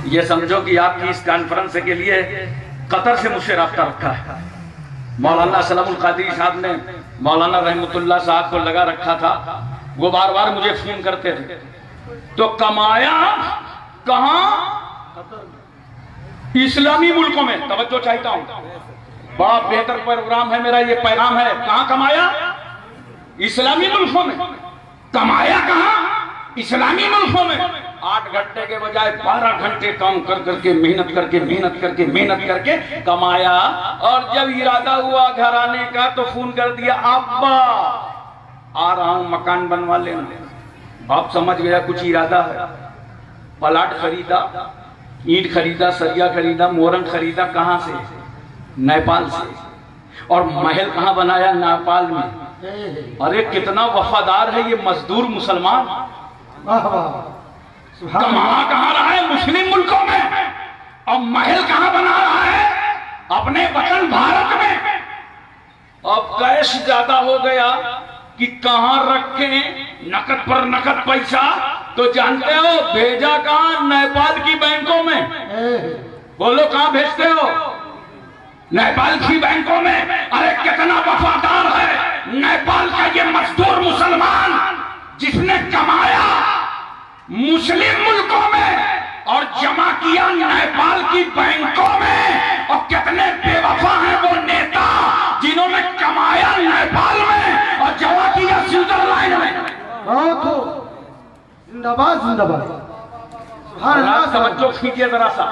ये समझो कि आपकी इस कॉन्फ्रेंस के लिए कतर से मुझसे रब्ता रखा है। मौलाना सलामुल कादरी साहब ने मौलाना रहमतुल्लाह साहब को लगा रखा था, वो बार बार मुझे फोन करते थे। तो कमाया कहां? इस्लामी मुल्कों में। तवज्जो चाहता हूं, बड़ा बेहतर प्रोग्राम है मेरा, ये पैगाम है। कहां कमाया? इस्लामी मुल्कों में। कमाया कहां? इस्लामी मुल्कों में। 8 घंटे के बजाय 12 घंटे काम कर करके मेहनत करके कमाया। और जब इरादा हुआ घर आने का तो फोन कर दिया, अब्बा आ रहा हूं, मकान बनवा लेना। आप समझ गया कुछ इरादा है। प्लाट खरीदा, ईंट खरीदा, सरिया खरीदा, मोरंग खरीदा। कहां से? नेपाल से। और महल कहां बनाया? नेपाल में। अरे कितना वफादार है ये मजदूर मुसलमान। कमा कहां रहा है? मुस्लिम मुल्कों में। और महल कहां बना रहा है? अपने वतन भारत में। अब कैश ज्यादा हो गया कि कहां रखे नकद पर नकद पैसा, तो जानते हो भेजा कहां? नेपाल की बैंकों में। बोलो कहां भेजते हो? नेपाल की बैंकों में। अरे कितना वफादार है नेपाल का ये मजदूर मुसलमान, जिसने कमाया मुस्लिम मुल्कों में और जमा किया नेपाल की बैंकों में। और कितने बेवफा हैं वो नेता जिन्होंने कमाया नेपाल में और जमा किया स्विट्जरलैंड में। जिंदाबाद जिंदाबाद। तवज्जो कीजिए जरा सा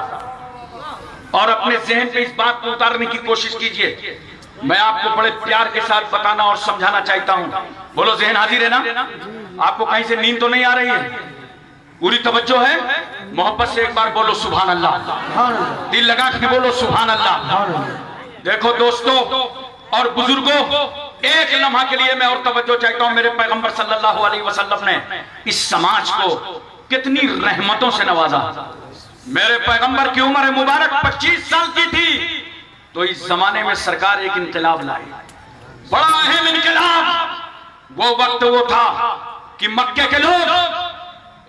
और अपने जहन पे इस बात को उतारने की कोशिश कीजिए। मैं आपको बड़े प्यार के साथ बताना और समझाना चाहता हूं। बोलो जहन हाजिर है ना? आपको कहीं से नींद तो नहीं आ रही है? पूरी तवज्जो है? मोहब्बत से एक बार बोलो सुभान अल्लाह। दिल लगा के बोलो सुभान अल्लाह। देखो दोस्तों और बुजुर्गों, एक लम्हा के लिए मैं और तवज्जो चाहता हूं। मेरे पैगंबर सल्लल्लाहु अलैहि वसल्लम ने इस समाज को कितनी रहमतों से नवाजा। मेरे पैगंबर की उम्र मुबारक 25 साल की थी तो इस जमाने में सरकार एक इनकलाब लाई, बड़ा अहम इनकलाब। वो वक्त वो था कि मक्के के लोग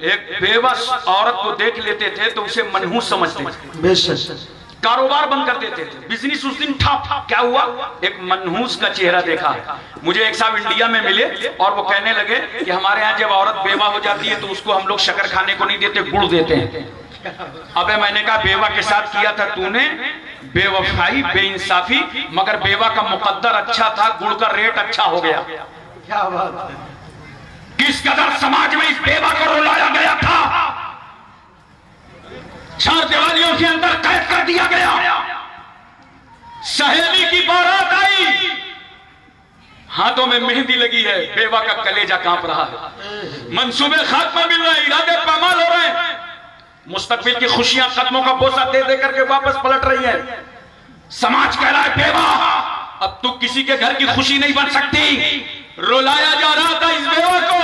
एक बेबस औरत को देख लेते थे तो उसे मनहूस समझते थे, कारोबार बंद कर देते थे, बिजनेस उस दिन ठप। क्या हुआ? एक मनहूस का चेहरा देखा। मुझे एक साहब इंडिया में मिले और वो कहने लगे कि हमारे यहाँ जब औरत बेवा हो जाती है तो उसको हम लोग शक्कर खाने को नहीं देते, गुड़ देते हैं। अबे मैंने कहा बेवा के साथ किया था तूने बेवफाई, बेइंसाफी, मगर बेवा का मुकद्दर अच्छा था, गुड़ का रेट अच्छा हो गया। क्या बात है। किस कदर समाज में इस बेवा को रुलाया गया था, 4 दिवालियों के अंदर कैद कर दिया गया। सहेली की बारात आई, हाथों में मेहंदी लगी है, बेवा का कलेजा कांप रहा है, मंसूबे खात्मा मिल रहे हैं, इरादे पामाल हो रहे हैं, मुस्तकबिल की खुशियां कदमों का बोसा दे दे करके वापस पलट रही है। समाज कह रहा है बेवा अब तू किसी के घर की खुशी नहीं बन सकती। रुलाया जा रहा था इस बेवा को,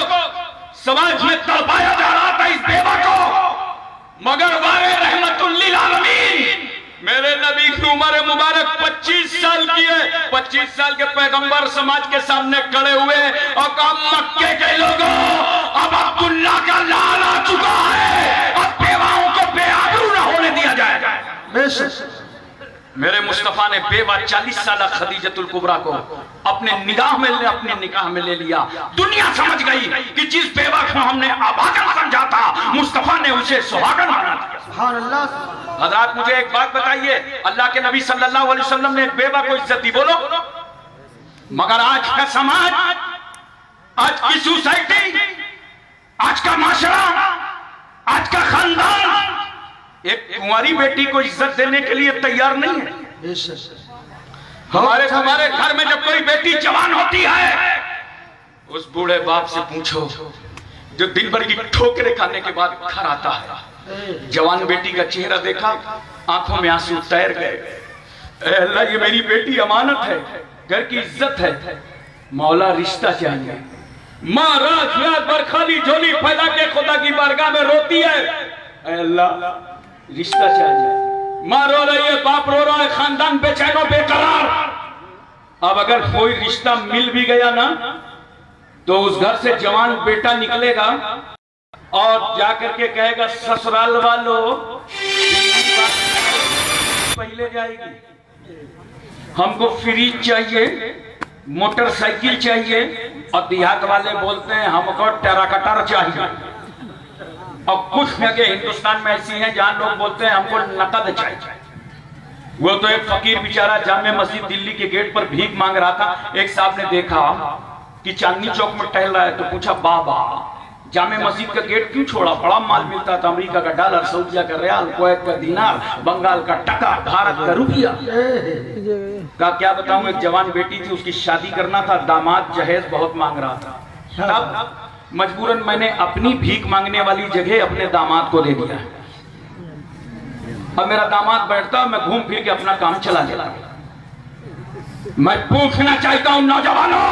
समाज में तड़पाया जा रहा था इस बेवा को, मगर वारे रहमतुल लिल आलमीन मेरे नबी की उम्र मुबारक 25 साल की है। 25 साल के पैगंबर समाज के सामने खड़े हुए और कहा मक्के के लोगों अब अब्दुल्ला का लाल आ चुका है, अब बेवाओं को बेआबरू न होने दिया जाएगा। मेरे मुस्तफा ने बेवा 40 साल खदीजतुल कुबरा को अपने निगाह में अपने निकाह में ले लिया। दुनिया समझ गई कि जिस बेवा को हमने अभागन समझा था मुस्तफा ने उसे सुहागन बना दिया। सुभान अल्लाह। हज़रात मुझे एक बात बताइए, अल्लाह के नबी सल्लल्लाहु अलैहि वसल्लम ने बेवा को इज्जत दी, बोलो, मगर आज का समाज, आज की सोसाइटी, आज का माशरा, आज का खानदान एक कुंवारी बेटी को इज्जत देने के लिए तैयार नहीं है। हमारे घर में जब कोई बेटी जवान होती है, उस बूढ़े बाप से पूछो जो दिन भर की ठोकरें खाने के बाद घर आता है, जवान बेटी का चेहरा देखा, आंखों में आंसू तैर गए। अल्लाह ये मेरी बेटी अमानत है, घर की इज्जत है, मौला रिश्ता चाहिए। माँ रात भर खाली झोली फैला के खुदा की बारगाह में रोती है, अल्लाह रिश्ता चाहिए। माँ रो रही है, बाप रो रहा है, खानदान बेचैनो बेकरार। अब अगर कोई रिश्ता मिल भी गया ना तो उस घर से जवान बेटा निकलेगा और जाकर के कहेगा ससुराल वालों पहले जाएगी। हमको फ्रिज चाहिए, मोटरसाइकिल चाहिए, और देहात वाले बोलते हैं हमको टेराकटर चाहिए। और कुछ जगह हिंदुस्तान में ऐसी हैं जहां लोग बोलते हैं हमको नकद चाहिए। वो तो एक फकीर बेचारा जामे मस्जिद दिल्ली के गेट पर भीख मांग रहा था। एक साहब ने देखा कि चांदनी चौक में टहल रहा है तो पूछा, बाबा जामे मस्जिद का गेट क्यों छोड़ा? बड़ा माल मिलता था, अमेरिका का डॉलर, सऊदिया का रियाल, कुवैत का दीनार, बंगाल का टका, भारत का रुपया। का क्या बताऊं, एक जवान बेटी थी, उसकी शादी करना था, दामाद जहेज बहुत मांग रहा था। तब मजबूरन मैंने अपनी भीख मांगने वाली जगह अपने दामाद को दे दिया। अब मेरा दामाद बैठता, मैं घूम फिर के अपना काम चला लेता। मैं पूछना चाहता हूं नौजवानों,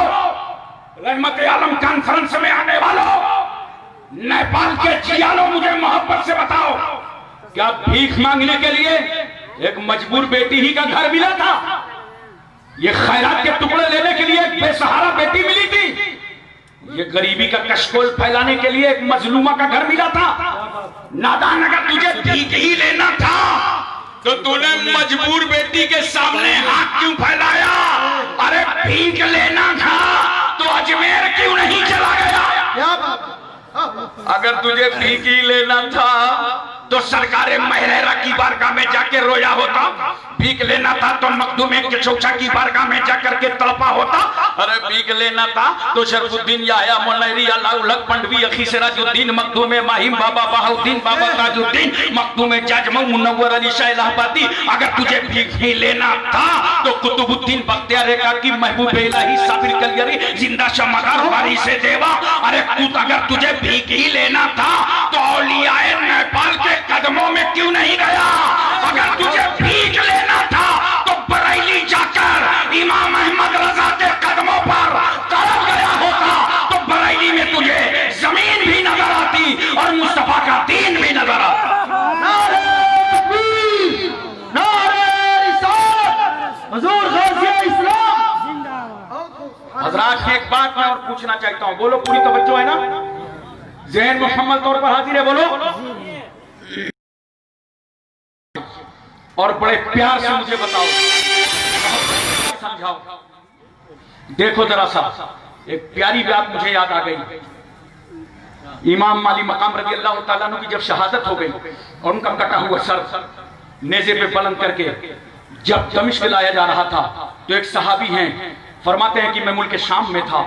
रहमत आलम कॉन्फ्रेंस में आने वालों, नेपाल के जियालो, मुझे मोहब्बत से बताओ, क्या भीख मांगने के लिए एक मजबूर बेटी ही का घर मिला था? ये खैरात के टुकड़े लेने के लिए एक बेसहारा बेटी मिली थी? ये गरीबी का कशकोल फैलाने के लिए एक मजलूमा का घर मिला था? नादान, अगर तुझे भीख ही लेना था तो तूने मजबूर बेटी के सामने हाथ क्यों फैलाया? अरे भीख लेना था तो अजमेर क्यों नहीं चला गया? अगर तुझे भीख ही लेना था तो सरकार महरेरा की बारगाह में जाके रोया होता। भीख लेना था तो मखदूम के चौचा की बारगाह में जाकर के तड़पा होता। अरे भीख लेना था तो शरफुद्दीन याया मुनैरी अलाउलक पंडवी अखी सिराजुद्दीन मखदूम माहिम बाबा बहाउद्दीन बाबा ताजुद्दीन मखदूम जजमऊ मुनव्वर अली शाह इलाहाबादी। अगर तुझे भीख ही लेना था तो कुतुबुद्दीन बख्तियार की महबूब इलाही साबिर कलियरी जिंदा शमगार वारी से देवा। अरे अगर तुझे भीख ही लेना था तो औलियाए नेपाल के कदमों में क्यों नहीं गया? अगर तुझे भीख लेना था तो बरेली जाकर इमाम अहमद रजा के कदमों पर तड़प गया होता तो बरेली में तुझे जमीन भी नजर आती और मुस्तफा का दीन भी नजर आता। नारे तकबीर, नारे रिसालत, हुजूर गौसे इस्लाम। हजरात, एक बात मैं और पूछना चाहता हूँ, बोलो, पूरी तवज्जो है ना? जहन मुकम्मल तौर पर हाजिर है, बोलो। और बड़े प्यार से मुझे बताओ, समझाओ। देखो जरा सा, एक प्यारी बात मुझे याद आ गई। इमाम माली मकाम रज़ी अल्लाह तआला अन्हु की जब शहादत हो गई और उनका कटा हुआ सर नेज़े पे बुलंद करके जब दमिश्क लाया जा रहा था तो एक सहाबी हैं, फरमाते हैं कि मैं मुल्क शाम में था,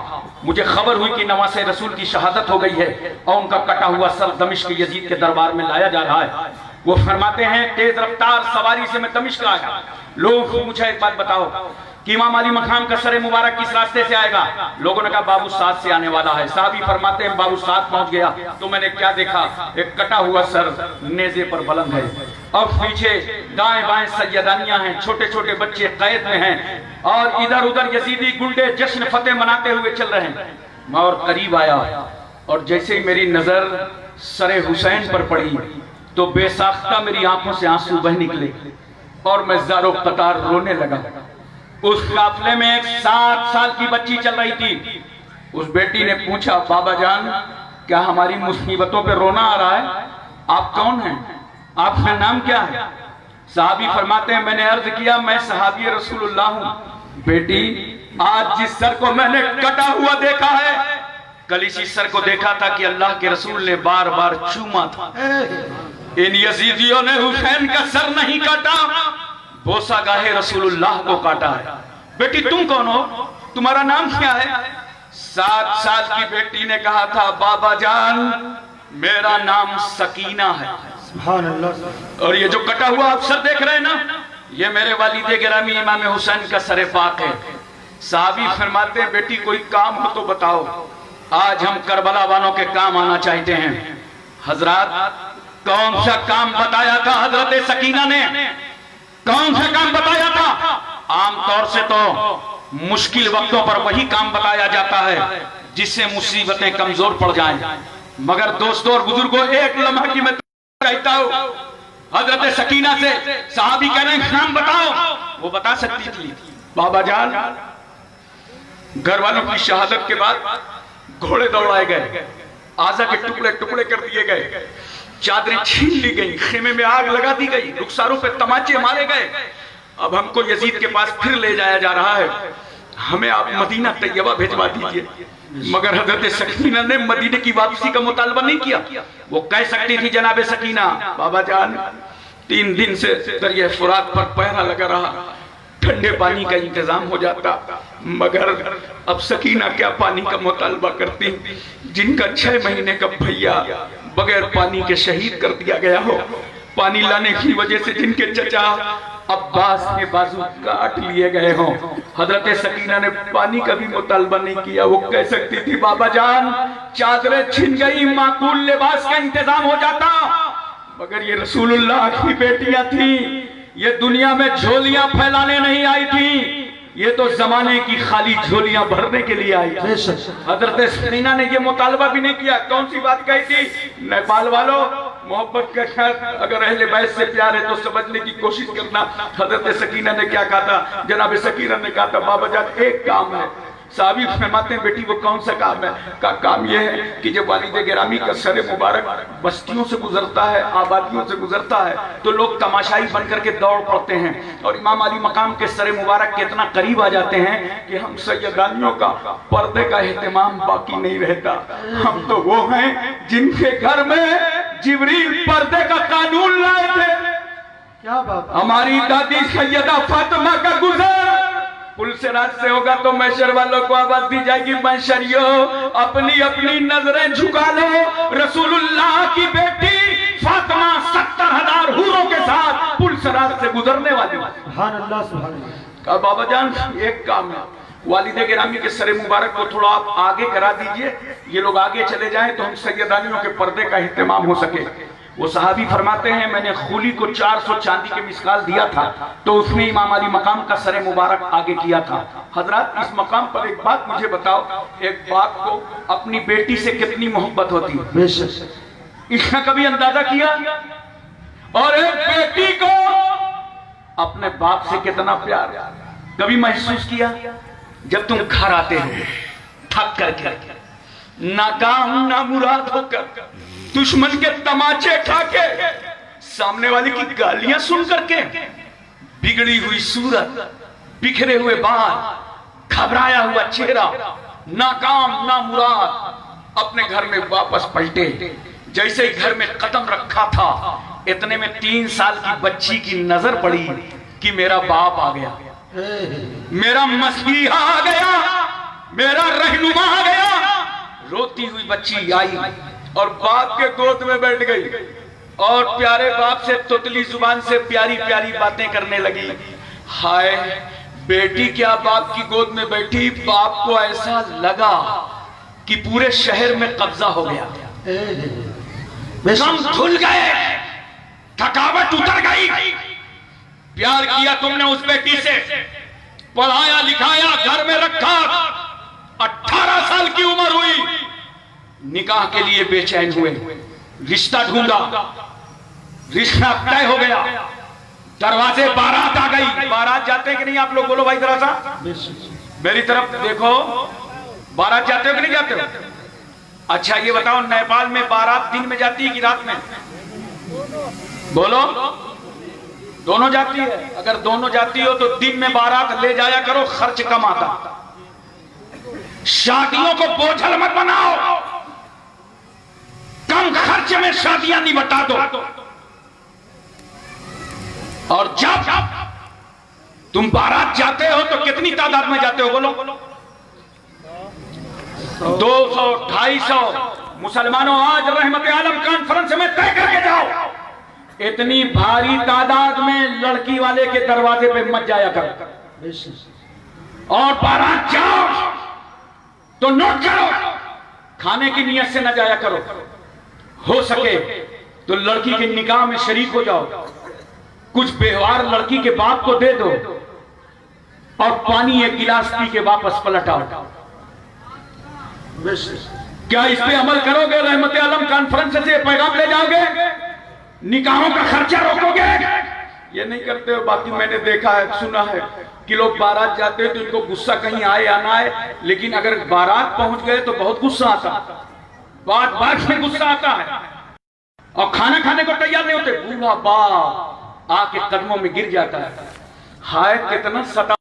मुझे खबर हुई कि नवासे रसूल की शहादत हो गई है और उनका कटा हुआ सर दमिश्क यजीद के दरबार में लाया जा रहा है। वो फरमाते हैं तेज रफ्तार सवारी से मैं दमिश्क आया। लोग मुझे एक बात बताओ कि इमाम अली मकाम का सर मुबारक किस रास्ते से आएगा? लोगों ने कहा बाबू साद से आने वाला है। साहबी फरमाते हैं बाबू साद पहुंच गया तो मैंने क्या देखा, एक कटा हुआ सर नेज़े पर बुलंद है और पीछे दाएं बाएं सैयदानियां हैं, छोटे छोटे बच्चे कैद में हैं और इधर उधर यजीदी गुंडे जश्न फतेह मनाते हुए चल रहे हैं। मैं और करीब आया और जैसे ही मेरी नजर सरे हुसैन पर पड़ी तो बेसाख्ता मेरी आंखों से आंसू बह निकले और मैं ज़ारो कतार रोने लगा। उस काफले में एक 7 साल की बच्ची चल रही थी। उस बेटी ने पूछा, बाबा जान क्या हमारी मुसीबतों पे रोना आ रहा है? आप कौन हैं? आपका नाम क्या है? साहबी फरमाते हैं मैंने अर्ज किया मैं सहाबी रसूलुल्लाह हूं। बेटी आज जिस सर को मैंने कटा हुआ देखा है कल इसी सर को देखा था कि अल्लाह के रसूल ने बार बार चूमा था। इन यजीदियों ने हुसैन का सर नहीं काटा, बोसा गाहे रसूलुल्लाह को काटा है। बेटी तुम कौन हो? तुम्हारा नाम क्या है? 7 साल की बेटी ने कहा था बाबा जान मेरा नाम सकीना है। सुभान अल्लाह। और ये जो कटा हुआ आप सर देख रहे हैं ना, ये मेरे वालिद गिरामी इमाम हुसैन का सरे पाक है। साहबी फरमाते हैं बेटी कोई काम हो तो बताओ, आज हम करबला वालों के काम आना चाहते हैं। हजरात कौन सा काम बताया था हजरत सकीना ने? कौन सा काम बताया था? आमतौर से तो मुश्किल वक्तों पर वही काम बताया जाता है जिससे मुसीबतें कमजोर पड़ जाएं। मगर दोस्तों और बुजुर्गों एक लम्हा की मैं कहता हूं हजरत सकीना से, साहबी कह रहे हैं नाम बताओ, वो बता सकती थी। बाबा जान घर वालों की शहादत के बाद घोड़े दौड़ाए गए, आजा के टुकड़े टुकड़े कर दिए गए, चादरें छीन ली गई, खेमे में आग लगा दी गई, रुखसारों पे तमाचे मारे गए। अब हमको यजीद के पास फिर ले जाया जा रहा है, हमें आप मदीना तैयबा भिजवा दीजिए। मगर हजरत सकीना ने मदीने की वापसी का मुतालबा नहीं किया। वो कह सकती थी जनाबे सकीना, बाबा जान 3 दिन से दरिया फुरात पर पहरा लगा रहा, ठंडे पानी का इंतजाम हो जाता, मगर अब सकीना क्या पानी का मुतालबा करती, जिनका 6 महीने का भैया बगैर पानी के शहीद कर दिया गया हो, पानी लाने की वजह से जिनके चचा अब्बास के बाजू काट लिए गए हों, हजरत सकीना ने पानी का भी मुतालबा नहीं किया। वो कह सकती थी बाबा जान चादरें छिन गई, माकूल लिबास का इंतजाम हो जाता, मगर ये रसूलुल्लाह की बेटियां थी, ये दुनिया में झोलियां फैलाने नहीं आई थी, ये तो जमाने की खाली झोलियां भरने के लिए आई। हजरत सकीना ने ये मुतालबा भी नहीं किया। कौन सी बात कही थी? नेपाल वालों, मोहब्बत का खैर अगर अहले बैत से प्यार है तो समझने की कोशिश करना। हजरत सकीना ने क्या कहा था? जनाब सकीना ने कहा था बाबा जान एक काम है। साहबी फरमाते हैं बेटी वो कौन सा काम है? का काम यह है कि जब वालिद गिरामी का सर मुबारक बस्तियों से गुजरता है, आबादियों से गुजरता है, तो लोग तमाशाई बन करके दौड़ पड़ते हैं और इमाम अली मकाम के सर मुबारक के इतना करीब आ जाते हैं कि हम सैयदानियों का पर्दे का एहतमाम बाकी नहीं रहता। हम तो वो हैं जिनके घर में जिब्रील पर्दे का कानून लाए थे। क्या बात? हमारी दादी सैयदा फातिमा का गुजर पुल से रात से होगा तो मैशर वालों को आवाज दी जाएगी, मैशरियो अपनी अपनी नजरें झुका लो, रसूलुल्लाह की बेटी फातिमा 70,000 हूरों के साथ पुल से रात से गुजरने वाली। सुभान अल्लाह, सुभान अल्लाह। कहा बाबा जान एक काम है, वालिद गिरामी के सर मुबारक को थोड़ा आप आगे करा दीजिए, ये लोग आगे चले जाएं तो हम सैयदानियों के पर्दे का एहतमाम हो सके। वो सहाबी फरमाते हैं मैंने खूली को 400 चांदी के मिसकाल दिया था तो उसमें इमाम अली मकाम का सर मुबारक आगे किया था। हजरत इस मकाम पर एक बात मुझे बताओ, एक बाप को अपनी बेटी से कितनी मोहब्बत होती है? इसने कभी अंदाजा किया? और एक बेटी को अपने बाप से कितना प्यार कभी महसूस किया? जब तुम घर आते हो थक करके, नाकाम ना मुराद होकर, दुश्मन के तमाचे खाके, सामने वाले की गालियां सुन करके, बिगड़ी हुई सूरत, बिखरे हुए बाल, घबराया हुआ चेहरा, नाकाम ना मुराद, अपने घर में वापस पलटे। जैसे ही घर में कदम रखा था इतने में 3 साल की बच्ची की नजर पड़ी कि मेरा बाप आ गया, मेरा मसीहा आ गया, मेरा रहनुमा आ गया। रोती हुई बच्ची आई और बाप के गोद में बैठ गई और प्यारे बाप से तुतली जुबान से प्यारी प्यारी बातें करने लगी। हाय बेटी क्या बाप की गोद में बैठी, बाप को ऐसा लगा कि पूरे शहर में कब्जा हो गया, हम धुल गए, थकावट उतर गई। प्यार किया तुमने उस बेटी से, पढ़ाया लिखाया, घर में रखा, 18 साल की उम्र हुई, निकाह के लिए बेचैन हुए, रिश्ता ढूंढा, रिश्ता तय हो गया, दरवाजे बारात आ गई। बारात जाते हैं कि नहीं आप लोग? बोलो भाई जरा सा मेरी तरफ देखो, बारात जाते हो कि नहीं जाते हो? अच्छा ये बताओ नेपाल में बारात दिन में जाती है कि रात में? बोलो दोनों जाती है। अगर दोनों जाती हो तो दिन में बारात ले जाया करो, खर्च कम आता। शादियों को बोझल मत बनाओ, कम खर्च में शादियां निपटा दो। और जब तुम बारात जाते हो तो कितनी तादाद में जाते हो? बोलो 200 250 मुसलमानों आज रहमत आलम कॉन्फ्रेंस में तय करके जाओ, इतनी भारी तादाद में लड़की वाले के दरवाजे पे मत जाया करो। और बारात जाओ तो नोट करो, खाने की नियत से न जाया करो, हो सके तो लड़की के निकाह में शरीक हो जाओ, कुछ व्यवहार लड़की के बाप को दे दो और पानी 1 गिलास पी के वापस पलट आओ। क्या इस पे अमल करोगे? रहमत आलम कॉन्फ्रेंस से पैगाम ले जाओगे? निकाहों का खर्चा रोकोगे? ये नहीं करते हो। बाकी मैंने देखा है, सुना है कि लोग बारात जाते हैं तो इनको गुस्सा कहीं आए या ना आए, लेकिन अगर बारात पहुंच गए तो बहुत गुस्सा आता, बात बात में गुस्सा आता है। और खाना खाने को तैयार नहीं होते, बूढ़ा बाप आके कदमों में गिर जाता है। हाय कितना सता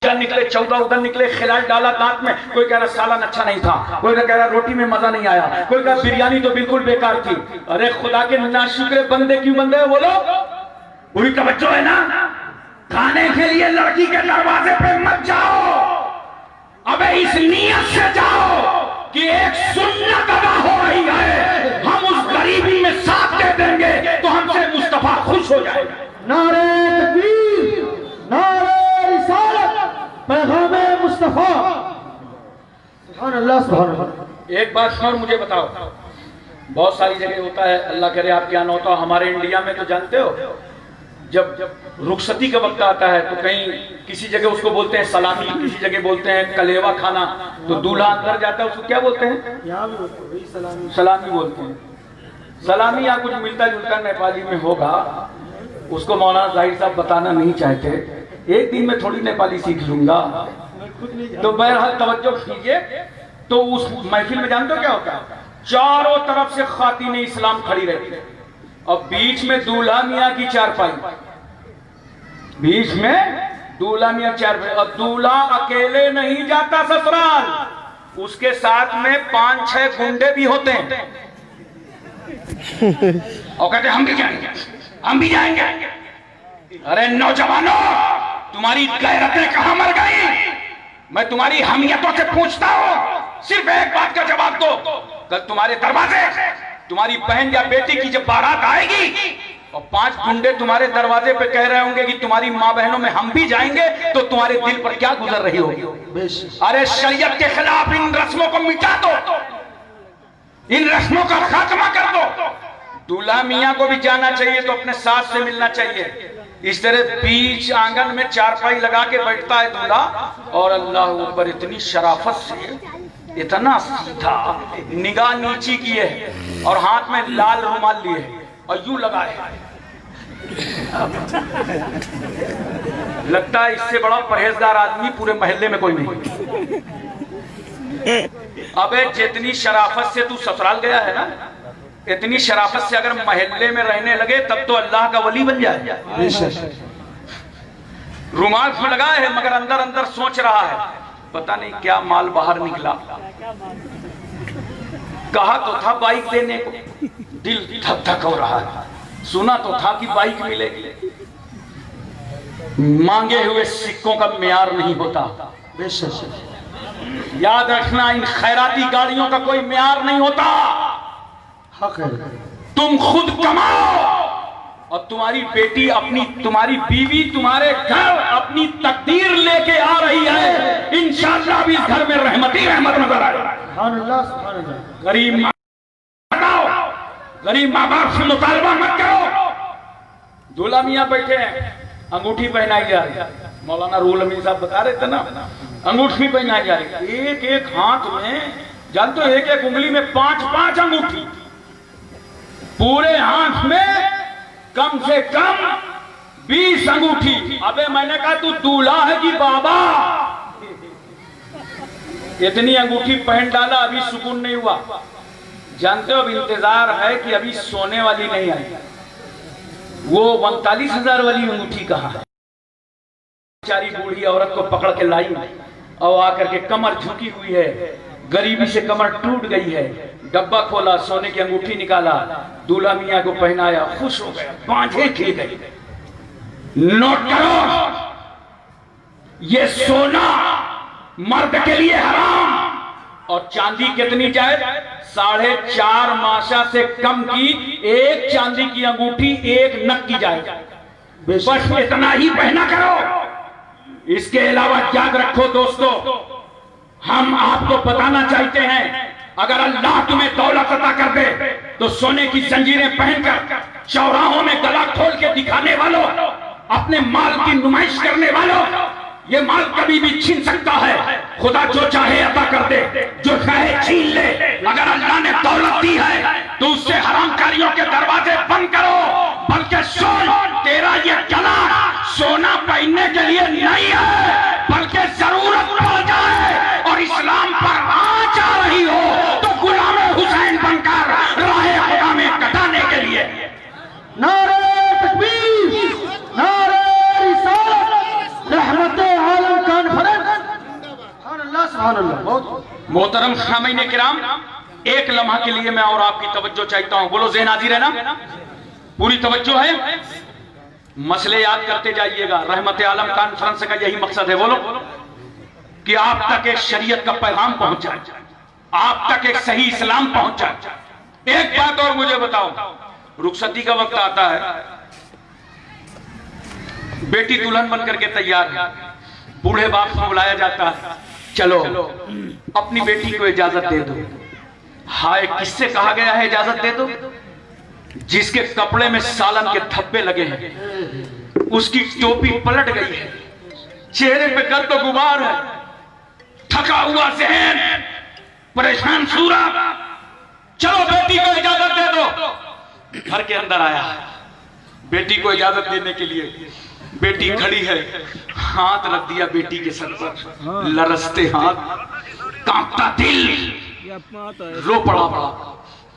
निकले, 14 उधर निकले, खिलाड़ डाला दांत में, कोई कह रहा सालन अच्छा नहीं था, कोई कह रहा रोटी में मजा नहीं आया, कोई कह बिरयानी तो बिल्कुल बेकार थी। अरे खुदा के नाशुक्रे बंदे क्यों बंदे हो बोलो? पूरी तवज्जो है ना? खाने के लिए लड़की के दरवाजे पे मत जाओ, अबे इस नियत से जाओ कि एक सुन्नत अदा हो रही है, हम उस गरीबी में साथ दे देंगे तो हमसे मुस्तफा खुश हो जाएगा। नारे तकबीर, नारे रिसालत, पैगामे मुस्तफा। सुभान अल्लाह, सुभान अल्लाह। एक बात और मुझे बताओ, बहुत सारी जगह होता है, अल्लाह करे आप क्या ना होता, हमारे इंडिया में तो जानते हो जब रुखसती का वक्त आता है तो कहीं किसी जगह उसको बोलते हैं सलामी, किसी जगह बोलते हैं कलेवा खाना, तो दूल्हा अंदर जाता है उसको क्या बोलते हैं? सलामी बोलते हैं। सलामी या कुछ मिलता जुलता नेपाली में होगा, उसको मौलाना जाहिर साहब बताना नहीं चाहते, एक दिन में थोड़ी नेपाली सीख लूंगा। तो बहरहाल तवज्जो कीजिए, तो उस महफिल में जानते हो क्या होता है? चारों तरफ से खातिन इस्लाम खड़ी रहती है और बीच में दूल्हा मियाँ की चारपाई, बीच में दूल्हा मियाँ चारपाई, और दूल्हा अकेले नहीं जाता ससुराल, उसके साथ में 5-6 गुंडे भी होते हैं और कहते हम भी जाएंगे, हम भी जाएंगे। अरे नौजवानों, तुम्हारी गैरतें कहां मर गई? मैं तुम्हारी हमियतों से पूछता हूं, सिर्फ एक बात का जवाब दो। कल तुम्हारे दरवाजे तुम्हारी बहन या बेटी की जब बारात आएगी और 5 गुंडे तुम्हारे दरवाजे पे कह रहे होंगे कि तुम्हारी माँ बहनों में हम भी जाएंगे, तो तुम्हारे दिल पर क्या गुजर रही होगी? अरे शरीयत के खिलाफ इन रस्मों को मिटा दो, इन रस्मों का खात्मा कर दो। दूल्हा मियाँ को भी जाना चाहिए तो अपने सास से मिलना चाहिए। इस तरह बीच आंगन में चारपाई लगा के बैठता है दूल्हा, और अल्लाह ऊपर इतनी शराफत से, इतना सीधा, निगाह नीची किए है और हाथ में लाल रुमाल लिए और यूं लगाए, लगता है इससे बड़ा परहेजगार आदमी पूरे मोहल्ले में कोई नहीं। अबे जितनी शराफत से तू ससुराल गया है ना, इतनी शराफत से अगर मोहल्ले में रहने लगे तब तो अल्लाह का वली बन जाए। रुमाल तो लगाए है मगर अंदर अंदर सोच रहा है पता नहीं क्या माल बाहर निकला। कहा तो था बाइक लेने को, दिल धक धक हो रहा है। सुना तो था कि बाइक मिलेगी, मांगे हुए सिक्कों का म्यार नहीं होता। याद रखना, इन खैराती गाड़ियों का कोई म्यार नहीं होता। तुम खुद कमाओ और तुम्हारी बेटी अपनी, तुम्हारी बीवी तुम्हारे घर अपनी तकदीर लेके आ रही है। इंशाअल्लाह भी इस घर में रहमती रहमत नजर आए। गरीब गरीब माँ बाप से मुतालबा मत करो। दूल्हा मियाँ बैठे हैं, अंगूठी पहनाई जा रही है। मौलाना रूल अमीन साहब बता रहे थे ना, अंगूठी पहनाई जा रही है। एक एक हाथ में, जानते हो, एक एक उंगली में 5-5 अंगूठी, पूरे हाथ में कम से कम 20 अंगूठी। अबे मैंने कहा तू दूल्हा है कि बाबा? इतनी अंगूठी पहन डाला, अभी सुकून नहीं हुआ। जानते हो, अब इंतजार है कि अभी सोने वाली नहीं आई। वो 39,000 वाली अंगूठी कहाँ है? बेचारी बूढ़ी औरत को पकड़ के लाई और आकर के कमर झुकी हुई है, गरीबी से कमर टूट गई है। डब्बा खोला, सोने की अंगूठी निकाला, दूल्हा मियाँ को पहनाया, खुश हो गया, बांझें खिल गई। नोट करो, ये सोना मर्द के लिए हराम। और चांदी कितनी जायज? 4.5 माशा से कम की एक चांदी की अंगूठी 1 नग की जायज। बस इतना ही पहना करो। इसके अलावा याद रखो दोस्तों, हम आपको बताना चाहते हैं, अगर अल्लाह तुम्हें दौलत अता कर दे तो सोने की जंजीरें पहनकर चौराहों में गला खोल के दिखाने वालों, अपने माल की नुमाइश करने वालों, ये माल कभी भी छीन सकता है। खुदा जो चाहे अता कर दे, जो चाहे छीन ले। अगर अल्लाह ने दौलत दी है तो उससे हरामकारियों के दरवाजे बंद करो। बल्कि सुन, तेरा ये गला सोना पहनने के लिए नहीं है, बल्कि जरूरत पड़ जाए और इस्लाम पर आँच आ रही हो तो गुलाम हुसैन बनकर राहे खुदा में कटाने मोहतरम खामईन किराम, एक लम्हा के लिए मैं और आपकी तवज्जो चाहता हूं। बोलो ज़हन हाजिर है ना? पूरी तवज्जो है? मसले याद करते जाइएगा। रहमत आलम कॉन्फ्रेंस का यही मकसद है, बोलो, कि आप तक एक शरीयत का पैगाम पहुंच जाए, आप तक एक सही इस्लाम पहुंच जाए। एक बात और मुझे बताओ, रुखसती का वक्त आता है, बेटी दुल्हन बनकर के तैयार है, बूढ़े बाप को बुलाया जाता है, चलो अपनी बेटी को इजाजत दे दो। हाय, किससे कहा गया है इजाजत दे दो? जिसके कपड़े में सालन के धब्बे लगे हैं, उसकी टोपी पलट गई है, चेहरे पे गर्द और गुबार है, थका हुआ ज़हन, परेशान सूरत, चलो बेटी को इजाजत दे दो। घर के अंदर आया, बेटी को इजाजत देने के लिए, बेटी खड़ी है, हाथ रख दिया बेटी के सर पर, लरसते हाथ, कांपता दिल, रो पड़ा।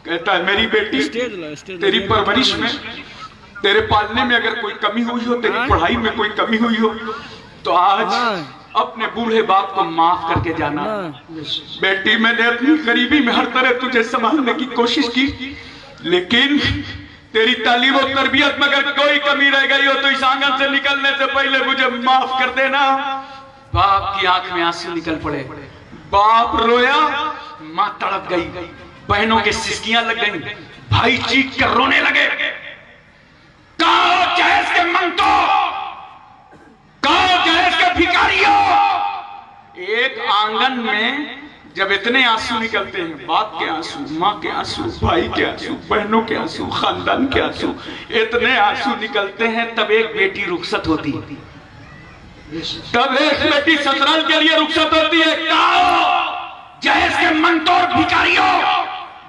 कहता है, मेरी बेटी, तेरी परवरिश में, तेरे पालने में अगर कोई कमी हुई हो, तेरी पढ़ाई में कोई कमी हुई हो, तो आज अपने बूढ़े बाप को माफ करके जाना। बेटी, मैंने अपनी गरीबी में हर तरह तुझे संभालने की कोशिश की, लेकिन तेरी तालीम और तरबियत में अगर कोई कमी रह गई हो तो इस आंगन से निकलने से पहले मुझे माफ कर देना। बाप की आंख में आंसू निकल पड़े, बाप रोया, मां तड़प गई, बहनों के सिसकियां लग गई, भाई चीख कर रोने लगे। कहो जहेज के मंगतो, कहो जहेज के भिखारियों। एक आंगन में जब इतने आंसू निकलते हैं, बाप के आंसू, माँ के आंसू, भाई के आंसू, बहनों के आंसू, खानदान के आंसू, इतने आंसू निकलते हैं, तब एक बेटी रुखसत होती है, तब एक बेटी ससुराल के लिए रुखसत होती है। जहेज के मंतोर भिखारियों,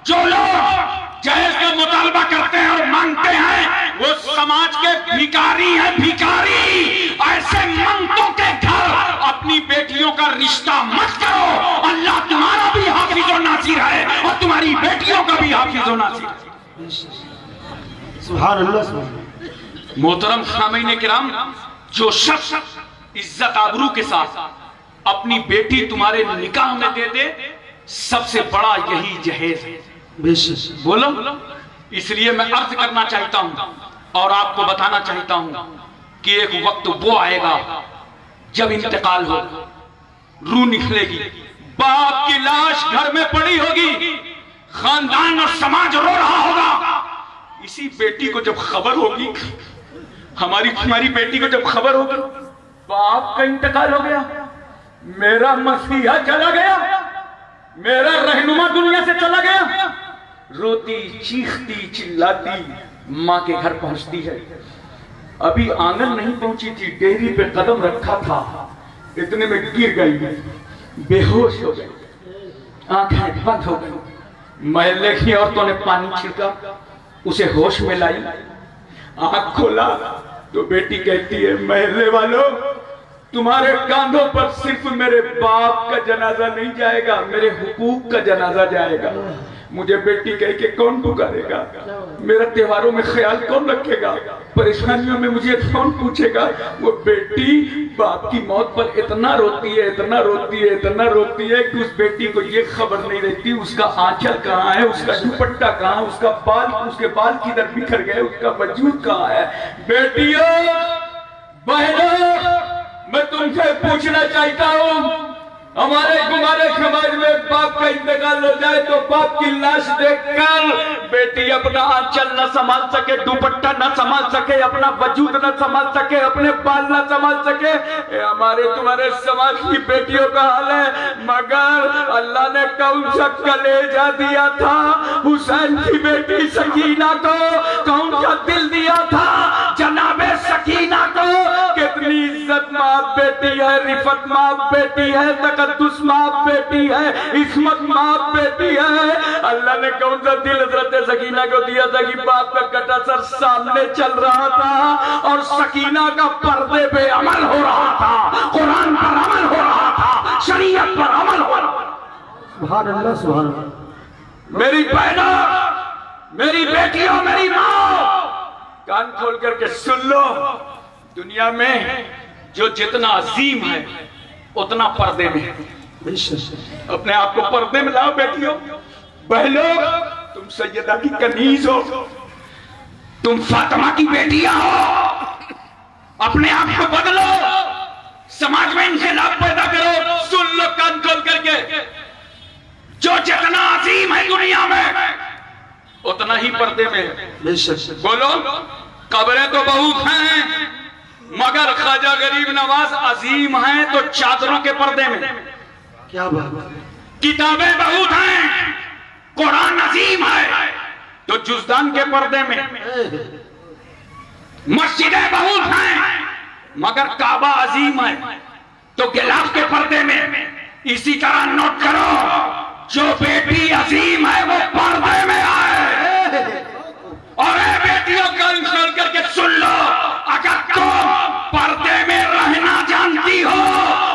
जो लोग जहेज का मुतालबा करते हैं और मांगते हैं, वो समाज के भिखारी हैं, भिखारी। ऐसे मंगतों के घर अपनी बेटियों का रिश्ता मत करो। अल्लाह तुम्हारा भी हाफिज और नासिर है और तुम्हारी बेटियों का भी हाफिज और नासिर है। सुभान अल्लाह। मोहतरम खामईन किराम, जो शख्स इज्जत आबरू के साथ अपनी बेटी तुम्हारे निकाह में दे दे, सबसे बड़ा यही जहेज है। बोलो, इसलिए मैं अर्ज करना चाहता हूं और आपको बताना चाहता हूं कि एक वक्त वो आएगा जब इंतकाल हो, रूह निकलेगी, बाप की लाश घर में पड़ी होगी, खानदान और समाज रो रहा होगा। इसी बेटी को जब खबर होगी, हमारी बेटी को जब खबर होगी बाप का इंतकाल हो गया, मेरा मसीहा चला गया, मेरा रहनुमा दुनिया से चला गया, रोती चीखती चिल्लाती मां के घर पहुंचती है। अभी आंगन नहीं पहुंची थी, डेहरी पे कदम रखा था, इतने में गिर गई, बेहोश हो गई, आंखें बंद हो गई। महल्ले की औरतों ने पानी छिड़का, उसे होश में लाई, आंख खोला तो बेटी कहती है, महल्ले वालों, तुम्हारे कांधों पर सिर्फ मेरे बाप का जनाजा नहीं जाएगा, मेरे हुकूक का जनाजा जाएगा। मुझे बेटी कह के कौन पुकारेगा, मेरा त्योहारों में ख्याल कौन रखेगा, परेशानियों में मुझे कौन पूछेगा। वो बेटी बाप की मौत पर इतना रोती है, इतना रोती है, इतना रोती है कि उस बेटी को ये खबर नहीं रहती उसका आंचल कहाँ है, उसका दुपट्टा कहाँ, उसका बाल, उसके बाल किधर बिखर गए, उसका वजूद कहाँ है। बेटियों, बहनों, मैं तुमसे पूछना चाहता हूँ, हमारे समाज में बाप का इंतकाल हो जाए तो बाप की लाश देखकर बेटी अपना आंचल न संभाल सके, दुपट्टा न संभाल सके, अपना वजूद न संभाल सके, अपने बाल न संभाल सके। हमारे तुम्हारे समाज की बेटियों का हाल है। मगर अल्लाह ने कौन सा कलेजा दिया था हुसैन की बेटी सकीना को, कौन सा दिल दिया था जनाबे सकीना को। कितनी इज्जत माँ बेटी है, रिफत माँ बेटी है, तकद्दुस माँ बेटी है, इस्मत माँ बेटी है। अल्लाह ने कौन सा दिल हजरत सकीना को दिया था कि बाप का कटा सर सामने चल रहा था और सकीना का पर्दे पे अमल हो रहा था, कुरान पर अमल हो रहा था, शरीयत पर अमल हो रहा था। सुभान अल्लाह, सुभान अल्लाह। मेरी बहनों, मेरी बेटियों, मेरी माँ, कान खोल करके सुन लो। दुनिया में जो जितना अजीम है उतना पर्दे में है, बेशक। अपने आप को पर्दे में लाओ बेटियों, बहनों, तुम सैयदा की कनीज हो, तुम फातिमा की बेटियां हो। अपने आप को बदलो, समाज में इंकलाब पैदा करो। सुन लो कान खोल करके, जो जितना अजीम है दुनिया में उतना ही पर्दे में है। बेशक। बोलो, कब्रें तो बहुत हैं मगर ख्वाजा गरीब नवाज अजीम हैं तो चादरों के पर्दे में। क्या बात। किताबें बहुत हैं, कुरान अजीम है तो जुज़दान के पर्दे में। मस्जिदें बहुत हैं मगर काबा अजीम है तो गिलाफ के पर्दे में। इसी तरह नोट करो, जो बेटी अजीम है वो पर्दे में आए। और ए बेटियों, कान खोल करके सुन लो, अगर तुम पर्दे में रहना जानती हो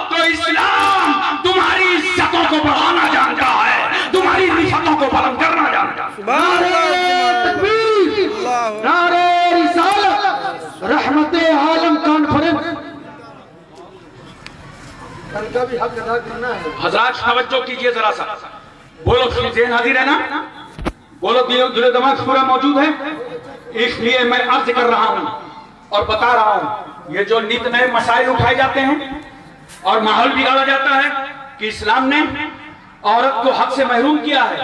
तो इस्लाम तुम्हारी इज्जतों को बढ़ाना जानता है, तुम्हारी रिश्तों को बुलंद करना जानता है। नारे तकबीर, नारे रिसालत, रहमते आलम कॉन्फ्रेंस। कल का भी हक अदा करना है। हजरात तवज्जो कीजिए जरा सा, बोलो ज़हन हाजिर है ना, बोलो दिलो दिमाग पूरा मौजूद है। इसलिए मैं अर्ज कर रहा हूं और बता रहा हूं, ये जो नित नए मसाइल उठाए जाते हैं और माहौल बिगाड़ा जाता है कि इस्लाम ने औरत को हक से महरूम किया है।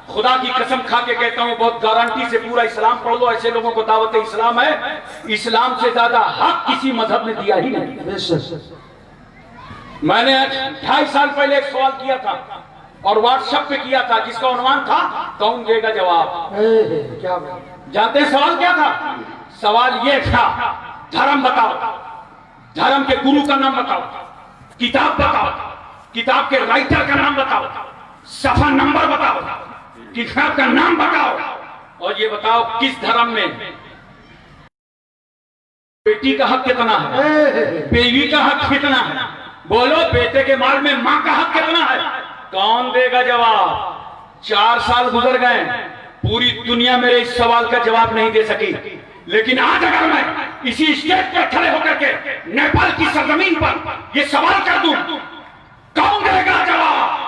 खुदा की कसम खा के कहता हूं, बहुत गारंटी से पूरा इस्लाम पढ़ लो, ऐसे लोगों को दावत इस्लाम है। इस्लाम से ज्यादा हक किसी मजहब ने दिया ही नहीं। मैंने 2.5 साल पहले एक सवाल किया था और व्हाट्सएप पे किया था, जिसका उन्वान था कौन देगा जवाब। क्या जानते हैं सवाल क्या था? सवाल ये था, धर्म बताओ, धर्म के गुरु का नाम बताओ, किताब बताओ, किताब के राइटर का नाम बताओ, सफा नंबर बताओ, किताब का नाम बताओ, और ये बताओ किस धर्म में बेटी का हक कितना है, बीवी का हक कितना है। बोलो, बेटे के माल में मां का हक कितना है? कौन देगा जवाब? 4 साल गुजर गए, पूरी दुनिया मेरे इस सवाल का जवाब नहीं दे सकी। लेकिन आज अगर मैं इसी स्टेज पर खड़े होकर के नेपाल की सरजमीन पर ये सवाल कर दूं, कौन देगा जवाब?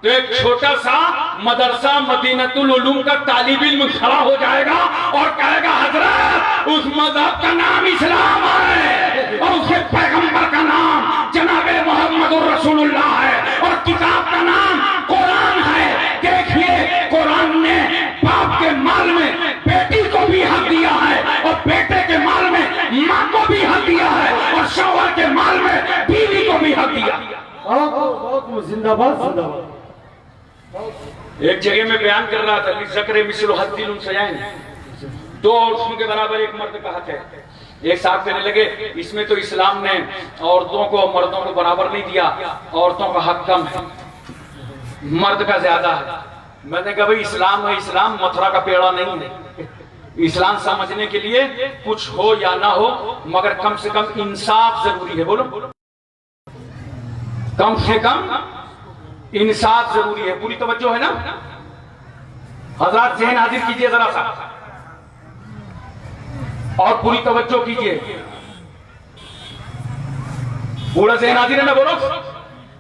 तो एक छोटा सा मदरसा मदीनतुल उलूम का तालिब इल्म खड़ा हो जाएगा और कहेगा, हजरत उस मजहब का नाम इस्लाम है और उसके पैगंबर का नाम जनाबे मोहम्मदुर रसूलुल्लाह है और किताब का नाम कुरान है। देखिए, कुरान ने बाप के माल में बेटी को भी हक दिया है और बेटे के माल में माँ को भी हक दिया है और शौहर के माल में बीवी को भी हक दिया। जिंदाबाद जिंदाबाद। एक जगह में बयान कर रहा था, ज़क्र मिस्ल हद्दिल उनसयाइन, 2 औरतों के बराबर एक मर्द का हक है। एक साहब कहने लगे, इसमें तो इस्लाम ने औरतों को मर्दों को बराबर नहीं दिया, औरतों का हक कम है, मर्द का ज्यादा है। मैंने कहा, भाई इस्लाम है, इस्लाम मथुरा का पेड़ा नहीं है। इस्लाम समझने के लिए कुछ हो या ना हो मगर कम से कम इंसाफ जरूरी है। बोलो, कम से कम इंसाफ जरूरी है। पूरी तवज्जो है ना हजरत? ज़हन हाजिर कीजिए जरा सा और पूरी तवज्जो कीजिए। पूरा ज़हन हाजिर है ना? बोलो।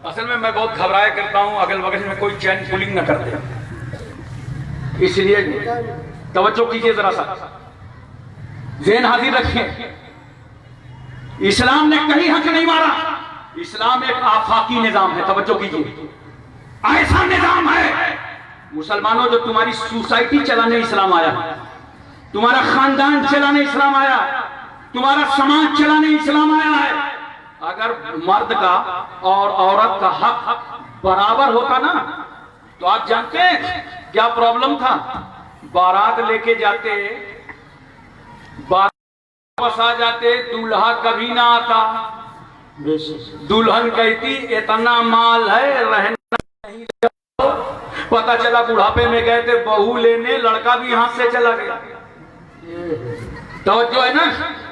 असल में मैं बहुत घबराया करता हूं, अगल बगल में कोई चैन पुलिंग ना कर दे, इसलिए तवज्जो कीजिए जरा सा, ज़हन हाजिर रखिए। इस्लाम ने कहीं हक नहीं मारा। इस्लाम एक आफाकी निजाम है, तवज्जो कीजिए। ऐसा निजाम है मुसलमानों, जो तुम्हारी सोसाइटी चलाने इस्लाम आया, तुम्हारा खानदान चलाने इस्लाम आया, तुम्हारा समाज चलाने इस्लाम आया है। अगर मर्द का और औरत का हक बराबर होता ना, तो आप जानते हैं क्या प्रॉब्लम था? बारात लेके जाते, बारात वापस आ जाते, दूल्हा कभी ना आता, दुल्हन कहती इतना माल है रहना नहीं। पता चला बुढ़ापे में गए थे बहू लेने, लड़का भी हाथ से चला गया। तो जो है ना,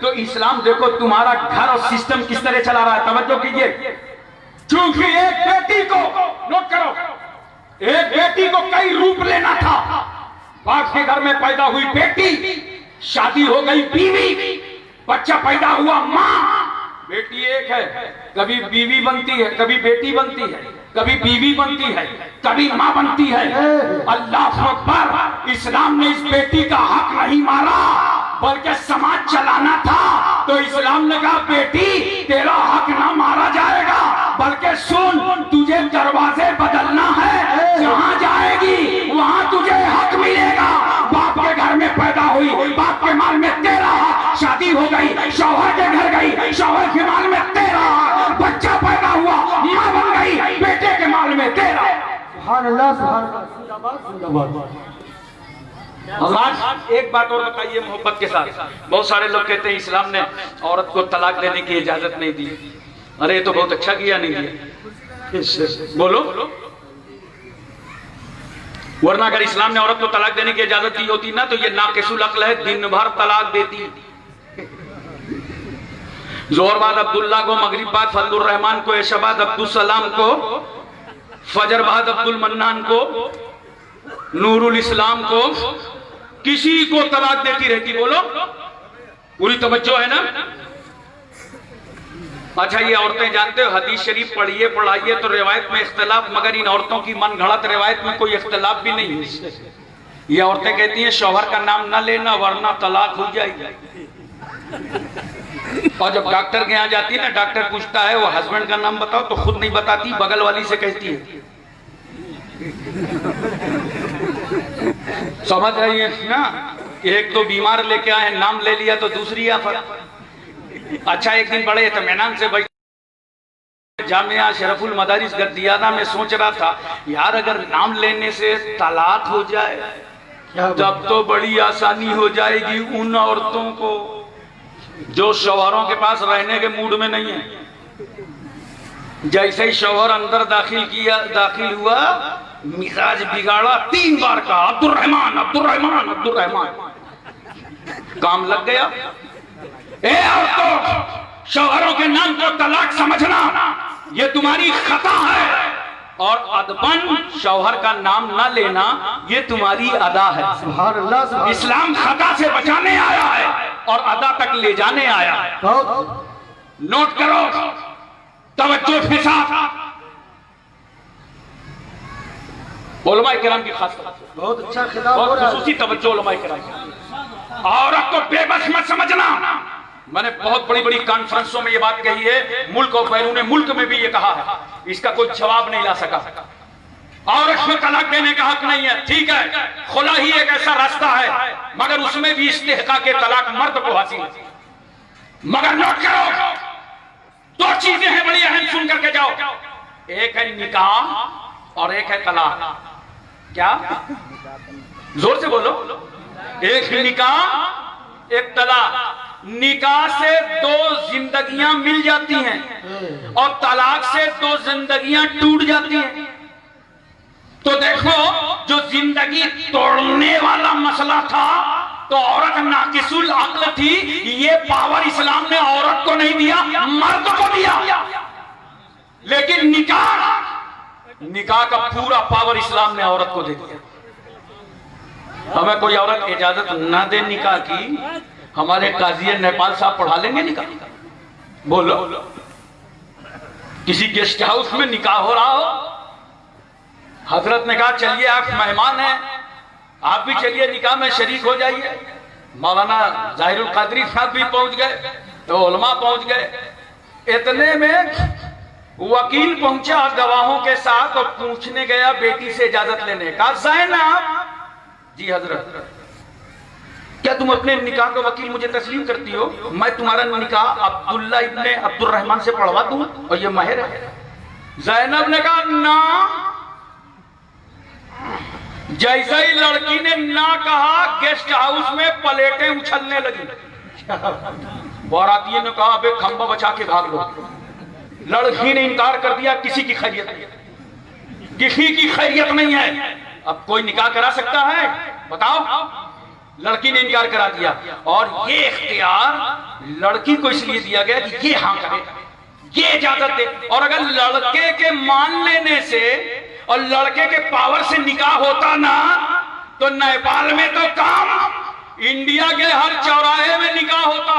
तो इस्लाम देखो तुम्हारा घर और सिस्टम किस तरह चला रहा है, तवज्जो कीजिए। क्योंकि एक बेटी को, नोट करो, एक बेटी को कई रूप लेना था। बाप के घर में पैदा हुई बेटी, शादी हो गई बीवी, बच्चा पैदा हुआ माँ। बेटी एक है, कभी बीवी बनती है, कभी बेटी बनती है। कभी बीवी बनती है, कभी माँ बनती है। अल्लाह अकबर। इस्लाम ने इस बेटी का हक नहीं मारा, बल्कि समाज चलाना था। तो इस्लाम ने कहा बेटी तेरा हक ना मारा जाएगा, बल्कि सुन तुझे दरवाजे बदलना है, जहाँ जाएगी वहाँ तुझे हक मिलेगा। बाप के घर में पैदा हुई, बाप के माल में तेरा हक। शादी हो गई, शौहर के घर गई, शौहर के माल में तेरा हक। बच्चा पैदा हुआ, माँ बन गई, बेटे के माल में तेरा। सुभान अल्लाह, सुभान अल्लाह, जिंदाबाद जिंदाबाद। अल्लाह एक बात और बताइए मोहब्बत के साथ। बहुत सारे लोग कहते हैं इस्लाम ने औरत को तलाक देने की इजाजत नहीं दी। अरे ये तो बहुत अच्छा किया, नहीं दिया। बोलो, वरना अगर इस्लाम ने औरत को तलाक देने की इजाजत दी होती ना, तो ये नाकिसुल अक्ल है, दिन भर तलाक देती। जोहर बाद अब्दुल्ला को, मगरिब बाद फजलुर रहमान को, ऐशा बाद अब्दुल सलाम को, फजर बाद अब्दुल मन्नान को, नूरुल इस्लाम को, किसी को तलाक देती रहती। बोलो, पूरी तवज्जो है ना? अच्छा, ये औरतें जानते हो हदीस शरीफ पढ़िए पढ़ाइए तो रिवायत में इख्तलाफ, मगर इन औरतों की मन घड़त रिवायत में कोई इख्तलाफ भी नहीं है। ये औरतें कहती हैं शौहर का नाम ना लेना वरना तलाक हो जाएगी। और जब डॉक्टर के यहाँ जाती है ना, डॉक्टर पूछता है वो हस्बैंड का नाम बताओ, तो खुद नहीं बताती, बगल वाली से कहती है। समझ रही है ना? एक तो बीमार लेके आए, नाम ले लिया तो दूसरी आफत। अच्छा, एक दिन बड़े इत्मीनान से बैठ जामिया शरफुल मदारिस गद्दियाना में सोच रहा था, यार अगर नाम लेने से तलाक हो जाए तब तो बड़ी आसानी हो जाएगी उन औरतों को जो शौहरों के पास रहने के मूड में नहीं है। जैसे ही शौहर अंदर दाखिल हुआ, मिजाज बिगाड़ा, 3 बार कहा अब्दुल रहमान अब्दुल रहमान अब्दुल रहमान। काम लग गया। ए औरतों, शौहरों के नाम को तलाक समझना ये तुम्हारी खता है, और अदबन शौहर का नाम ना लेना ये तुम्हारी अदा है। सुभान अल्लाह, सुभान इस्लाम खता से बचाने आया है और अदा तक ले जाने आया है। नोट करो, तवज्जो के साथ। उलमाए किराम की खास बहुत अच्छा खिताब हो बहुत रहा है। खुसूसी तवज्जो उलमाए किराम की। औरत को बेबस मत समझना। मैंने बहुत बड़ी बड़ी कॉन्फ्रेंसों में ये बात कही है, मुल्क और बैरून मुल्क में भी ये कहा है, इसका कोई जवाब नहीं ला सका। औरत में तलाक देने का हक नहीं है, ठीक है, खुला ही एक ऐसा रास्ता है, मगर उसमें भी इस्तेहका के तलाक मर्द को हासिल है। मगर नोट करो, 2 चीजें हैं बड़ी अहम, सुन करके जाओ। एक है निकाह और एक है तलाक। क्या? जोर से बोलो। एक निकाह, एक तलाक। निकाह से 2 जिंदगियां मिल जाती हैं और तलाक से 2 जिंदगियां टूट जाती हैं। तो देखो, जो जिंदगी तोड़ने वाला मसला था तो औरत नाकिसुल अक्ल थी, ये पावर इस्लाम ने औरत को नहीं दिया, मर्द को दिया। लेकिन निकाह का पूरा पावर इस्लाम ने औरत को दे दिया। हमें कोई औरत इजाजत ना दे निकाह की, हमारे काजी नेपाल साहब पढ़ा लेंगे निकाह? बोलो, किसी गेस्ट हाउस में निकाह हो रहा हो, हजरत ने कहा चलिए आप मेहमान हैं, आप भी चलिए निकाह में शरीक हो जाइए। मौलाना जाहिरुल कादरी साहब भी पहुंच गए, तो उलमा पहुंच गए। इतने में वकील पहुंचा गवाहों के साथ और पूछने गया बेटी से इजाजत लेने का। ज़ैनब, जी हजरत, क्या तुम अपने निकाह का वकील मुझे तस्लीम करती हो? मैं तुम्हारा निकाह अब्दुल्ला इब्ने अब्दुल रहमान से पढ़वा दूं और ये महर है। ज़ैनब ने कहा ना। जैसे ही लड़की ने ना कहा, गेस्ट हाउस में प्लेटें उछलने लगी। बारातियों ने कहा अबे खंबा बचा के भाग लो। लड़की ने इनकार कर दिया, किसी की खैरियत नहीं, किसी की खैरियत नहीं है। अब कोई निकाह करा सकता है? बताओ। लड़की ने इनकार करा दिया, और ये इख्तियार लड़की को इसलिए दिया गया कि ये हाँ करे, ये इजाजत दे। और अगर लड़के के मान लेने से और लड़के के पावर से निकाह होता ना, तो नेपाल में तो काम, इंडिया के हर चौराहे में निकाह होता।